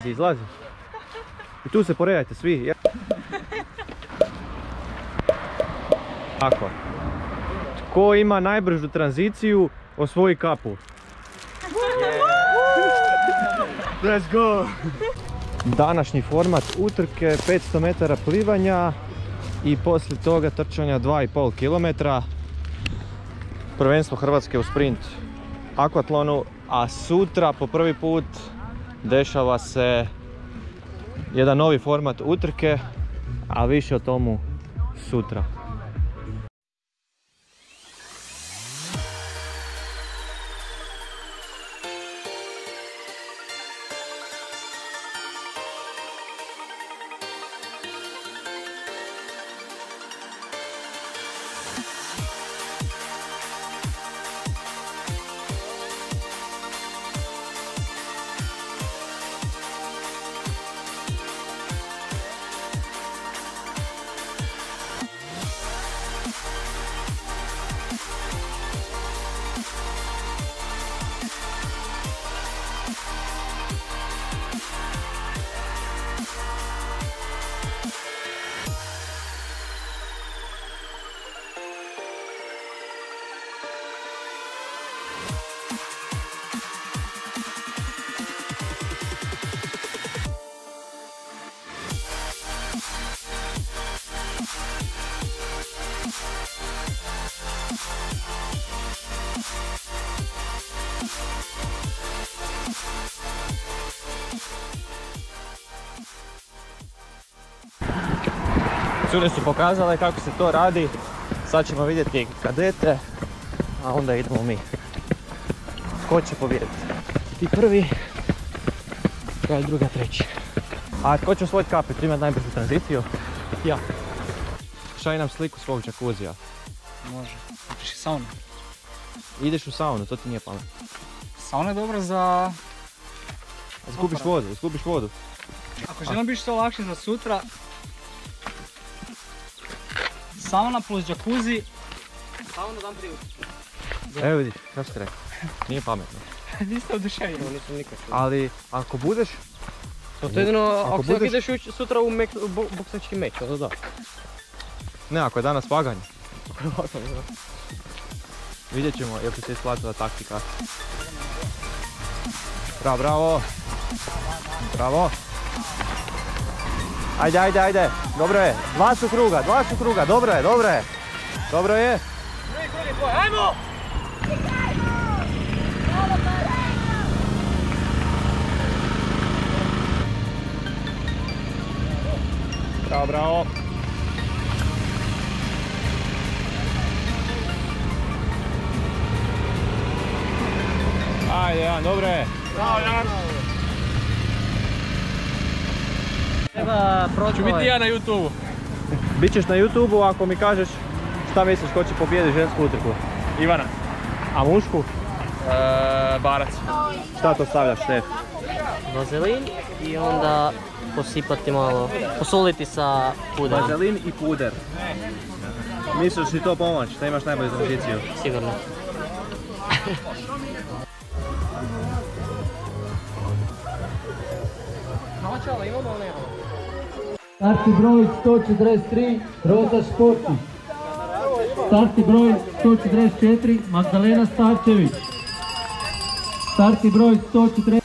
Izlazi. I tu se poredajte svi. Tako. Tko ima najbržu tranziciju, osvoji kapu. Let's go! Današnji format utrke, 500 metara plivanja i poslije toga trčanja 2,5 km. Prvenstvo Hrvatske u sprint akvatlonu, a sutra po prvi put dešava se jedan novi format utrke, a više o tomu sutra. Cure su pokazale kako se to radi, sad ćemo vidjeti kadete, a onda idemo mi. Ko će pobijediti? Ti prvi, ja druga, treći. A tko će osvojiti kapu, ti imati najbržu tranziciju? Ja. Šalji nam sliku svog džakuzija. Može. Ideš u saunu. Ideš u saunu, to ti nije pametno. Sauna je dobra za... Izgubiš vodu. Ako želim biti što lakše za sutra, sauna plus jacuzzi, sauna dan prije utrke. Evo vidiš, kako ste rekao, nije pametno. Niste oduševljeni. Nisam nikad čuo. Ali ako budeš... To jedino ako ti ideš sutra u boksački meč, to da. Ne, ako je danas vaganje. Vidjet ćemo jel ti se isplatila taktika. Bravo! Bravo! Ajde! Dobro je! Dva su kruga! Dobro je! Dobro je! Ajmo! Bravo! Ajde, Jan, dobro je! Bravo, Jan! Treba proći. Ću biti ja na YouTube-u. Bićeš na YouTube-u ako mi kažeš šta misliš ko će pobijediti žensku utrku. Ivana. A mušku? Barac. Šta to stavljaš, Štef? Vazelin i onda posipati malo, posoliti sa puderom. Vazelin i puder. Misliš li to pomoći, da imaš najbolju tranziciju? Sigurno. Načala imamo ali nemamo. Startni broj 143, Roza Športi. Startni broj 144, Magdalena Starčević. Startni broj 140.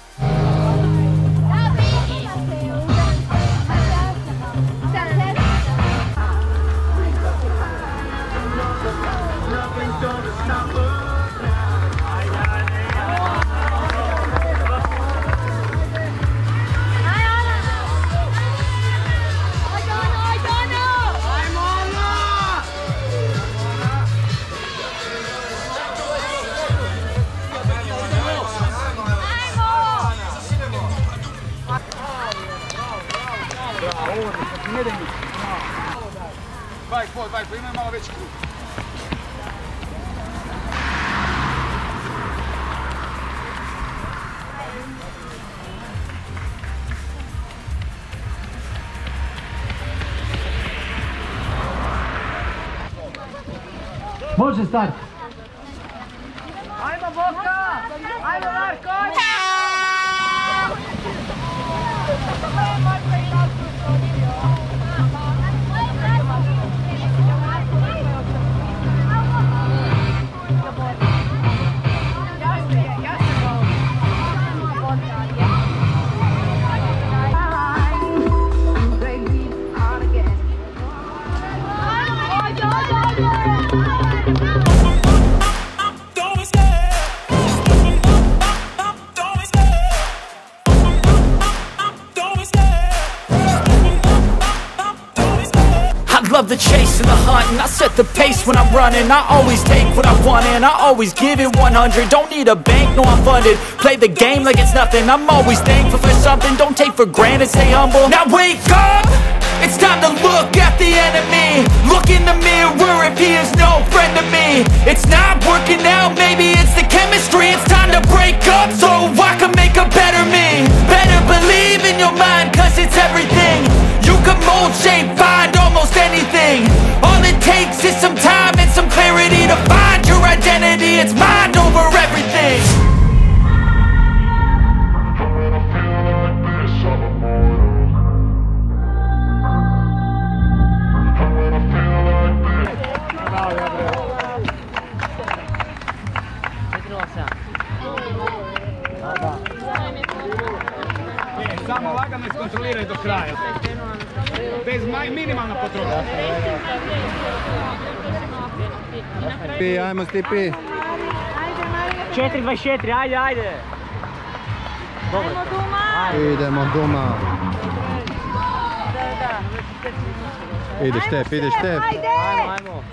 Bajko, imaj malo veći krug. Može start. Ajmo Boka! Ajmo Marko! Love the chase and the hunt, and I set the pace when I'm running. I always take what I want and I always give it 100. Don't need a bank, no I'm funded. Play the game like it's nothing. I'm always thankful for something. Don't take for granted, stay humble. Now wake up! It's time to look at the enemy. Look in the mirror if he is no friend to me. It's not working out, maybe it's the chemistry. It's time to break up so I can make a better me. Better believe in your mind, cause it's everything. You can mold, shape, find almost anything. All it takes is some time and some clarity to find your identity. It's mind over everything. Samo lagano iskontroliraj do kraja. Bez minimalna potrošnja. Ajmo Stipi. 4.24, ajde. Idemo doma. Ide Štep. Ajmo.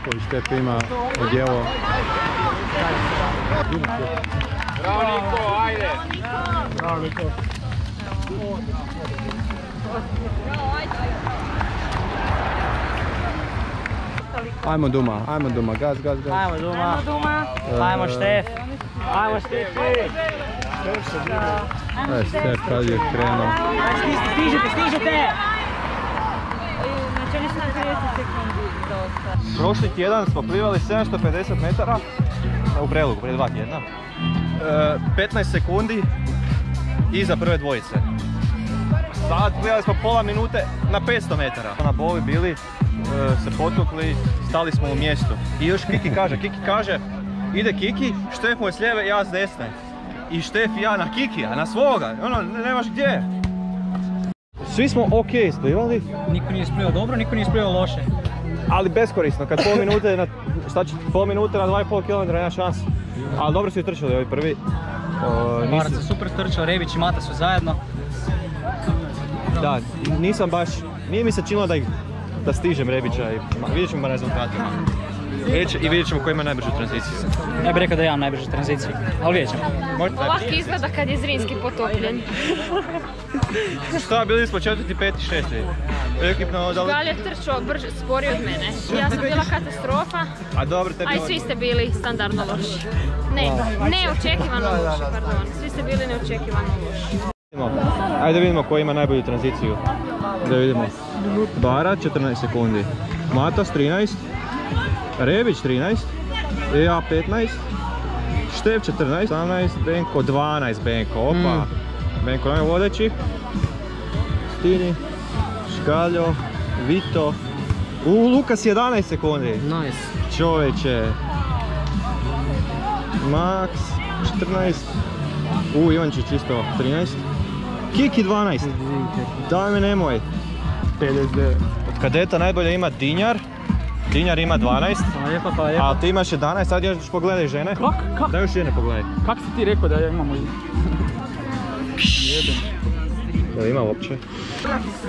Koji Štep ima odjevo. Bravo Niko, ajde. Bravo Niko. Ajmo doma, gaz. Ajmo doma. Ajmo Štef. Ajmo Stipi. Štep kad je krenuo. Stižete. Prošli tjedan smo plivali 750 metara u Prelogu, prije 2 tjedna. 15 sekundi iza prve dvojice. Sad plivali smo pola minute na 500 metara. Na bovi bili, se potukli, stali smo u mjestu. I još Kiki kaže, ide Kiki, Štef mu je s lijeve, ja s desne. I Štef i ja na Kikija, na svoga, nemaš gdje. Svi smo ok isplivali. Niko nije isplivao dobro, niko nije isplivao loše. Ali beskorisno, kad pola minute na 2,5 km nema šanse. Ali dobro su i trčali ovi prvi. Barac je super trčao, Rebić i Mata su zajedno. Da, nisam baš, nije mi se činilo da stižem Rebića i vidjet ćemo na rezultatima. I vidjet ćemo ko ima najbržu tranziciju. Ja bih rekao da ja imam najbržu tranziciju, ali vidjet ćemo. Ovako izgleda kad je Zrinski potopljen. Šta, bili smo 4., 5., 6. Ekipno, da li... Gal je trčao sporiji od mene. Ja sam bila katastrofa, A dobro, tebi... a i svi ste bili standardno loši. Neočekivano loši, pardon. Svi ste bili neočekivano loši. Ajde vidimo ko ima najbolju tranziciju. Da vidimo. Bara 14 sekundi. Matas 13. Rebić 13. Ja 15. Štef 14. 18. Benko 12. Benko, opa. Benko nam je vodeći. Stini. Škaljo. Vito. Lukas 11 sekundi. Nice. Čovječe. Max 14. Ivančić isto 13. Kiki 12. Daj me nemoj. 59. Od kadeta najbolje ima Dinjar. Dinjar ima 12. Hvala lijepa. A ti imaš 11, sad još pogledaj žene. Kak? Daj još žene pogledaj. Kak si ti rekao da ja imamo Da ima uopće.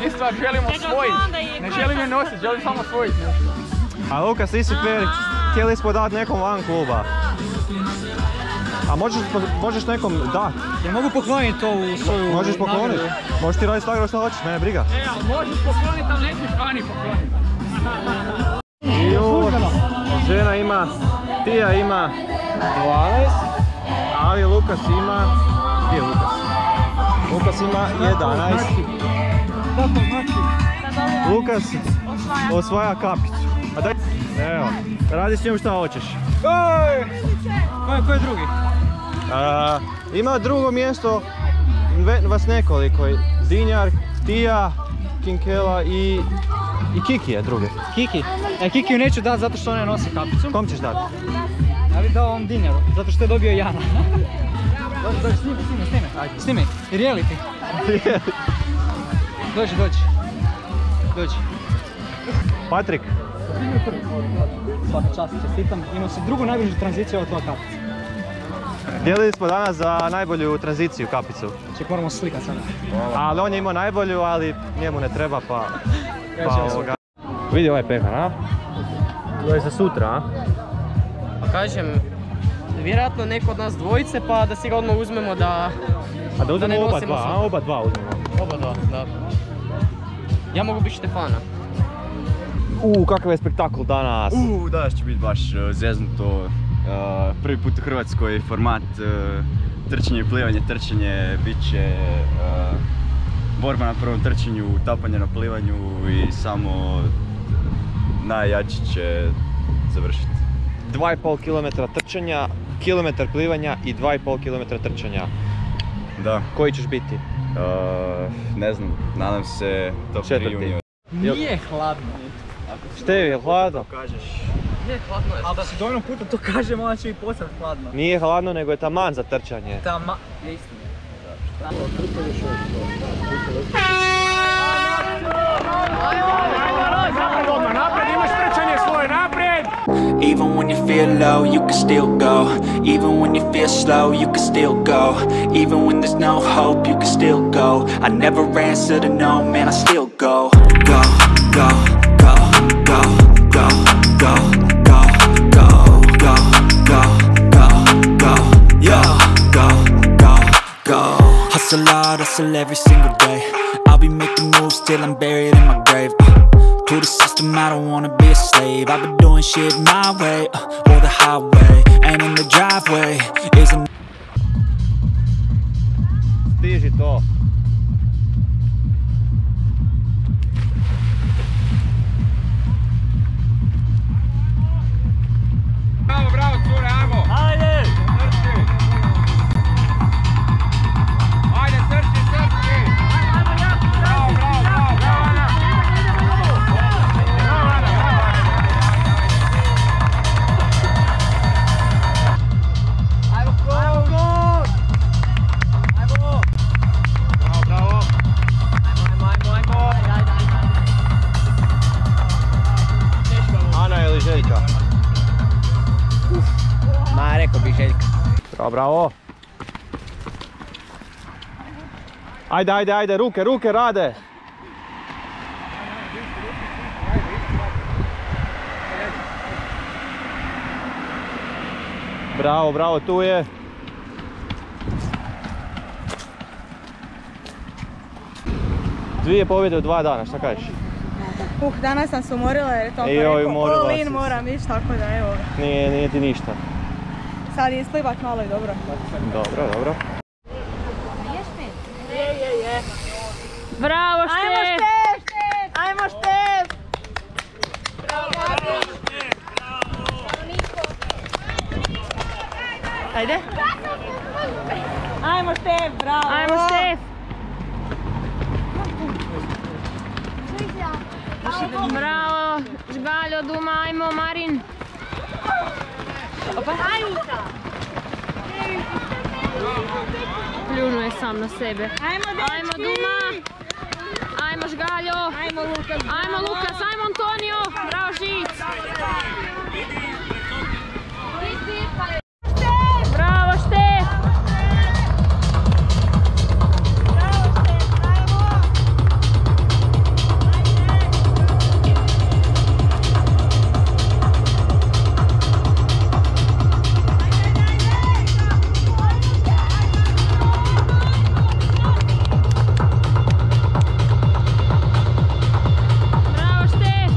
Mi stvar želimo osvojiti. Ne želim je nositi, želim samo osvojiti. A Lukas, ti si fair, htjeli smo dati nekom van kluba. A možeš nekom dati. Ja mogu pokloniti to u svoju... Možeš pokloniti. Možeš ti raditi tako što hoćeš, mene briga. Možeš pokloniti, ali nećeš vani pokloniti. Žena ima, Tija ima 12, ali Lukas ima... Gdje je Lukas? Lukas ima 11. Lukas osvaja kapicu. A daj... Evo, radi s njom šta hoćeš. Ko je drugi? Ima drugo mjesto vas nekoliko. Dinjar, Tija, Kinkela i Kiki je drugi. Kiki? Kikiju neću dati zato što ona nosi kapicu. Kom ćeš dati? Ja bih dao ovom Dinjaru, zato što je dobio Jana. Dođi, snimi. I reality. Dođi. Patrik. Svaka čast, čestitam. Imao si drugu najbližu tranziciju od tvoja kapica. Dijelili smo danas za najbolju tranziciju kapicu. Ček, moramo slikat sada. Ali on je imao najbolju, ali njemu ne treba pa ovoga. Vidi ovaj pehar, a? To je za sutra, a? Pa kažem, vjerojatno neko od nas dvojice pa da si ga odmah uzmemo da... A da uzmemo oba dva, a? Oba dva uzmemo. Oba dva, da. Ja mogu biti Štefana. Kakav je spektakl danas! Danas će biti baš zeznuto. Prvi put u Hrvatskoj format trčanje i plivanje. Trčanje bit će borba na prvom trčanju, utapanje na plivanju i samo najjači će završiti. 2,5 km trčanja, kilometar plivanja i 2,5 km trčanja. Da. Koji ćeš biti? Ne znam, nadam se top 3 junior. Nije hladno. Števi, je hladno? Kažeš. Nije hladno je. Ali da si dovoljno puta to kažem, ona će i postati hladno. Nije hladno, nego je taman za trčanje. Je istina. Even when you feel low, you can still go. Even when you feel slow, you can still go. Even when there's no hope, you can still go. I never answer to no, man, I still go. Go, go, go, go, go, go, go, go, go, go, go, go, yo, go, go, go. Hustle hard, hustle every single day. I'll be making moves till I'm buried in my grave. To the system, I don't wanna be a slave. I've been doing shit my way, or the highway. And in the driveway is a... Stiži to. Bravo, cure, ajmo! Ajde! Trči! Bravo! Bravo. Ajde, ruke rade. Bravo, tu je. Dvije pobjede u 2 dana, šta kažeš? Danas sam se umorila jer je to rekao all in moram ići, tako da evo. Nije ti ništa. Sad je isplivat malo i dobro. Dobro. Je. Bravo, Štef! Ajmo Štef! Ajde. Ajmo Štef, bravo! Ajmo Štef! Bravo, Žgaljo, Duma, ajmo Marin! Pljunuje sam na sebe. Ajmo Duma! Ajmo Žgaljo! Ajmo Lukas! Ajmo Antonio! Bravo Žic! Bravo Štef! Bravo Štef!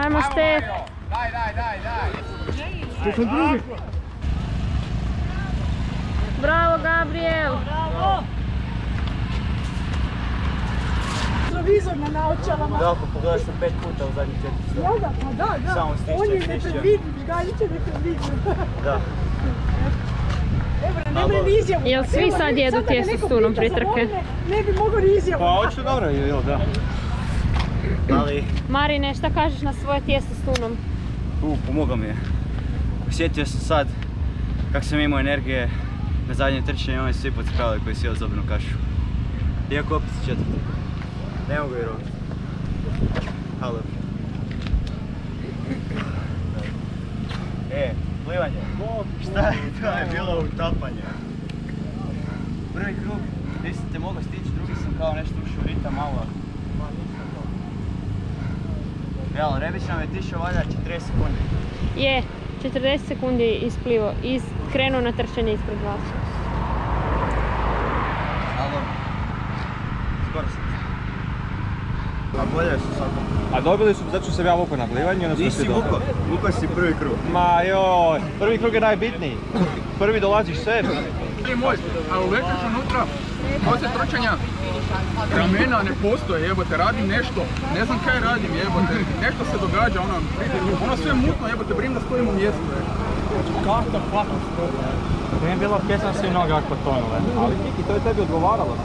Ajmo Štef. Bravo Gabriel. Televizor na naočalama. Da, pa pogledao sam 5 puta u zadnjih 4 sata. Jel da? Pa da. Samo stišće, On je stišće. nepredvidiv, Galjić je nepredvidiv. Da. Evo, ne bi ni izjavu. Jel svi sad jedu tijesto s tunom pri trke? Ne bi mogao ni izjavu. Pa očito dobro je, jel da. Ali... Marine, šta kažeš na svoje tijesto s tunom? Pomogao mi je. Osjetio sam sad kako sam imao energije na zadnje trčanje, oni svi podcrkali koji si jeo zobenu kašu. Iako opet si četvrti. Ne mogu vjerovati. Halo. Plivanje. Šta je to? Je bilo utapanje. Prvi krug, nisam te mogao stići, drugi sam kao nešto ušao u ritam malo. Jel, Rebić nam je tišao valjda 40 sekundi. Je, 40 sekundi isplivo, krenuo na trčanje ispred vas. Halo. Skoro sam. A bolje su sad. A dobili su, zato što sam ja vukao na plivanje, onda smo svi dobili. Nisi vukao si prvi krug. Ma joj, prvi krug je najbitniji. Prvi dolaziš sebi. Ti moj, a uvećeš unutra, poslije trčanja, ramena ne postoje, jebote, radim nešto, ne znam kaj radim, jebote, nešto se događa, ono sve mutno, jebote, brim da stojim u mjestu, karta, patos, To je bilo pjesma svi noge ako tonule. Ali Kiki, to je tebi odgovaralo.